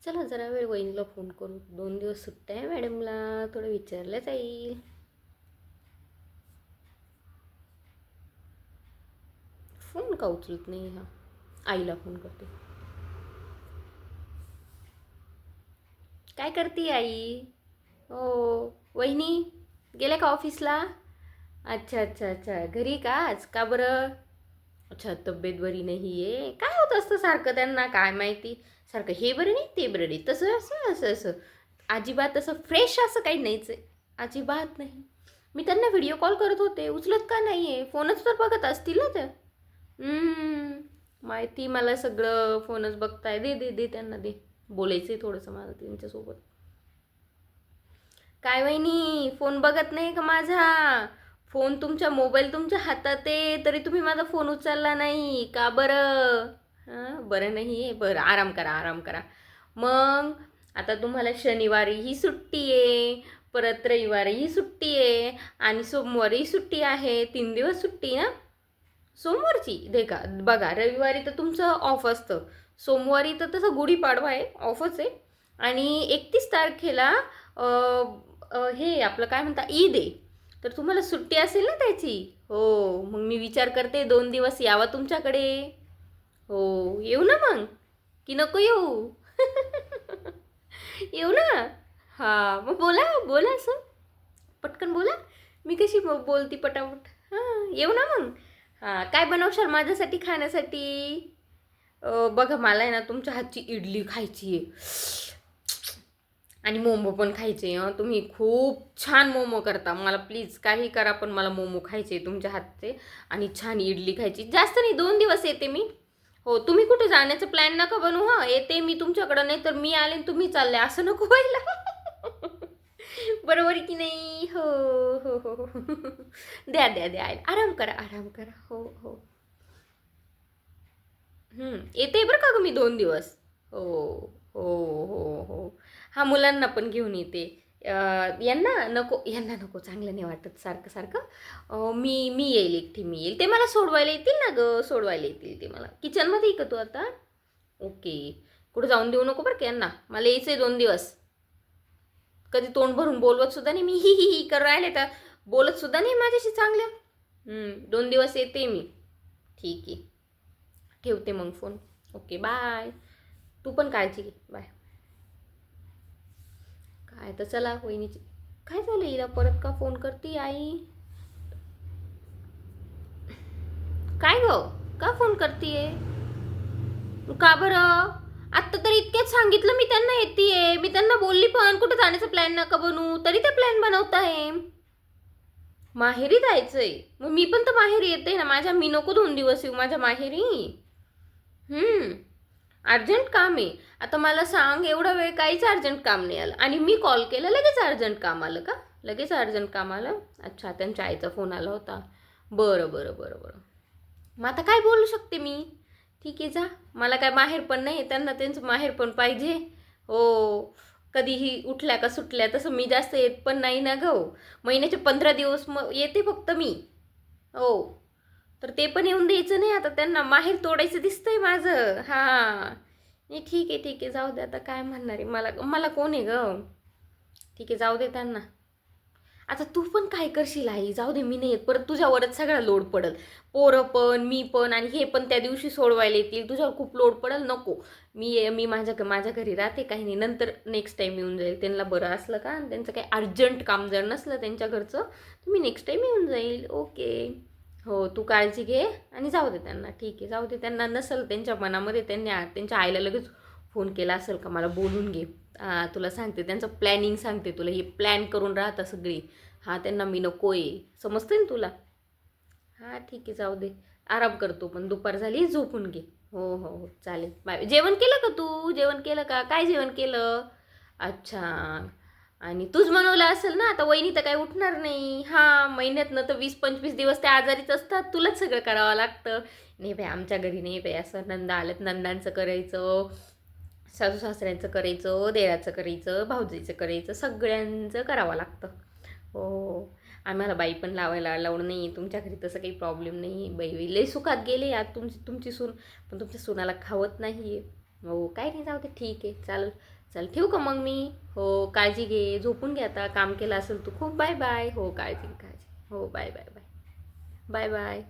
चला जरा वेळ वहिनीला फोन करू. 2 दिवस सुट्ट्या आहे मॅडमला, थोडं विचारलं जाईल. फोन का उचलत नाही हा? आईला फोन करते. काय करते आई? हो. वहिनी गेल्या का ऑफिसला? अच्छा अच्छा अच्छा, घरी का आज? का बरं? अच्छा, तब्येत बरी नाही आहे. काय होत असतं सारखं त्यांना, काय माहिती. सारखं हे बरं नाही ते बरं नाही, तसं असं असं असं. अजिबात असं फ्रेश असं काही नाहीच आहे. अजिबात नाही. मी त्यांना व्हिडिओ कॉल करत होते, उचलत का नाही आहे? फोनच तर बघत असतील ना त्या. माहिती मला सगळं, फोनच बघताय. दे दे दे त्यांना दे. बोलायचं आहे थोडंसं मला त्यांच्यासोबत. काय वहिनी, फोन बघत नाही का माझा? फोन तुमच्या, मोबाईल तुमच्या हातात आहे, तरी तुम्ही माझा फोन उचलला नाही का बरं? हां, बरं नाही आहे? बरं, आराम करा आराम करा. मग आता तुम्हाला शनिवारीही सुट्टी आहे, परत रविवारीही सुट्टी आहे, आणि सोमवारीही सुट्टी आहे. 3 दिवस सुट्टी ना. सोमवारची दे का बघा, रविवारी तर तुमचं ऑफ असतं, सोमवारी तर तसं गुढीपाडवा आहे, ऑफच आहे. आणि 31 तारखेला हे आपलं काय म्हणता, ईद आहे. तर तुम्हाला सुट्टी असेल ना त्याची. हो, मग मी विचार करते 2 दिवस यावा तुमच्याकडे. हो, येऊ ना मग, की नको येऊ? येऊ ना. हां, मग बोला बोला असं, पटकन बोला. मी कशी बोलती पटापट. हां, येऊ ना मग. हां, काय बनवशाल माझ्यासाठी खाण्यासाठी? बघा, मला आहे ना तुमच्या हातची इडली खायची आहे, आणि मोमो पण खायचे. तुम्ही खूप छान मोमो करता. मला प्लीज काही करा, पण मला मोमो खायचे तुमच्या हातचे, आणि छान इडली खायची. जास्त नाही, 2 दिवस येते मी. हो, तुम्ही कुठे जाण्याचं प्लॅन नका बनवू. हां, येते मी तुमच्याकडं, नाही तर मी आले आणि तुम्ही चालले, असं नको व्हायला. बरोबर की नाही? हो हो हो हो. द्या द्या द्या, आराम करा आराम करा. हो हो. येते बरं का गं मी 2 दिवस. हो हो हो हो. हा, मुलांना पण घेऊन येते. यांना नको, चांगलं नाही वाटत सारखं सारखं. मी मी येईल एकटी, मी येईल. ते मला सोडवायला येतील ना गं, सोडवायला येतील ते मला. किचनमध्ये आहे का तू आता? ओके. कुठं जाऊन देऊ नको बरं का यांना. मला यायचं आहे 2 दिवस. कधी तोंड भरून बोलवत सुद्धा नाही मी, ही ही ही कर राहिले तर बोलत सुद्धा नाही माझ्याशी चांगल्या. 2 दिवस येते मी. ठीक आहे. ठेवते मग फोन. Okay, bye. तू पण काळजी घे. बाय. काय तर चला वहिनीची. काय झालं हिला, परत का फोन करते आई? काय ग, का फोन करतीये? का बरं? आत्ता तर इतक्यात सांगितलं मी त्यांना येतेय. मी त्यांना बोलली पण कुठे जाण्याचा प्लॅन नका बनवू, तरी ते प्लॅन बनवताय. माहेरी जायचंय. मग मी पण तर माहेरी येते ना माझ्या. मी नको 2 दिवस येऊ माझ्या माहेरी? हम्म. अर्जंट काम आहे. आता मला सांग, एवढा वेळ काहीच अर्जंट काम नाही आलं, आणि मी कॉल केला लगेच अर्जंट काम आलं का? लगेच अर्जंट काम आलं? अच्छा, त्यांच्या आईचा फोन आला होता. बरं बरं बरं बरं. मग आता काय बोलू शकते मी? ठीक आहे, जा. मला काय माहेर पण नाही, त्यांना त्यांचं माहेर पण पाहिजे. हो, कधीही उठल्या का सुटल्या, तसं मी जास्त येत पण नाही ना गं. महिन्याचे 15 दिवस मग येते फक्त मी. हो, तर ते पण येऊन द्यायचं नाही आता त्यांना. माहेर तोडायचं दिसतंय माझं. हां, नाही, ठीक आहे ठीक आहे, जाऊ दे. आता काय म्हणणार आहे, मला मला कोण आहे गं? ठीक आहे, जाऊ दे त्यांना. आता तू पण काय करशील आई? जाऊ दे, मी नाही येत. परत तुझ्यावरच सगळा लोड पडल. पोरं पण, मी पण, आणि हे पण त्या दिवशी सोडवायला येतील. तुझ्यावर खूप लोड पडल. नको. मी माझ्या घरी राहते, काही नाही. नंतर नेक्स्ट टाईम येऊन जाईल. त्यांना बरं असलं का, आणि त्यांचं काही अर्जंट काम जर नसलं त्यांच्या घरचं, तर मी नेक्स्ट टाईम येऊन जाईल. ओके. हो, तू काळजी घे, आणि जाऊ दे त्यांना. ठीक आहे, जाऊ दे त्यांना. नसेल त्यांच्या मनामध्ये, त्यांनी त्यांच्या आईला लगेच फोन केला असेल का, मला बोलून घे. तुला सांगते, त्यांचं प्लॅनिंग सांगते तुला. ही प्लॅन करून राहता सगळी. हां, त्यांना मी नको आहे. समजते ना तुला? हां, ठीक आहे, जाऊ दे. आराम करतो, पण दुपार झाली, झोपून घे. हो हो हो, चालेल. बाय. जेवण केलं का तू? जेवण केलं का? काय जेवण केलं? अच्छा. आणि तूच बनवलं असेल ना? आता वहिनी तर काही उठणार नाही. हां, महिन्यातनं तर 20-25 दिवस त्या आजारीच असतात. तुलाच सगळं करावं लागतं. नाही बाई, आमच्या घरी नाही बाई असं. नंदा आल्यात, नंदांचं करायचं, सासू सासऱ्यांचं करायचं, देराचं करायचं, भाऊजीचं करायचं, सगळ्यांचं करावं लागतं. हो, आम्हाला बाई पण लावायला अलाउड नाही. तुमच्या घरी तसं काही प्रॉब्लेम नाही. बाई लई सुखात गेले आज तुमची तुमची सून, पण तुमच्या सुनाला खावत नाही. हो काय नाही, जाऊ दे, ठीक आहे, चालेल. चल ठेवू का मग मी? हो, काळजी घे, झोपून घे आता, काम केलं असेल तू खूप. Bye bye. हो, काळजी घे, काळजी. हो, bye bye bye. Bye bye.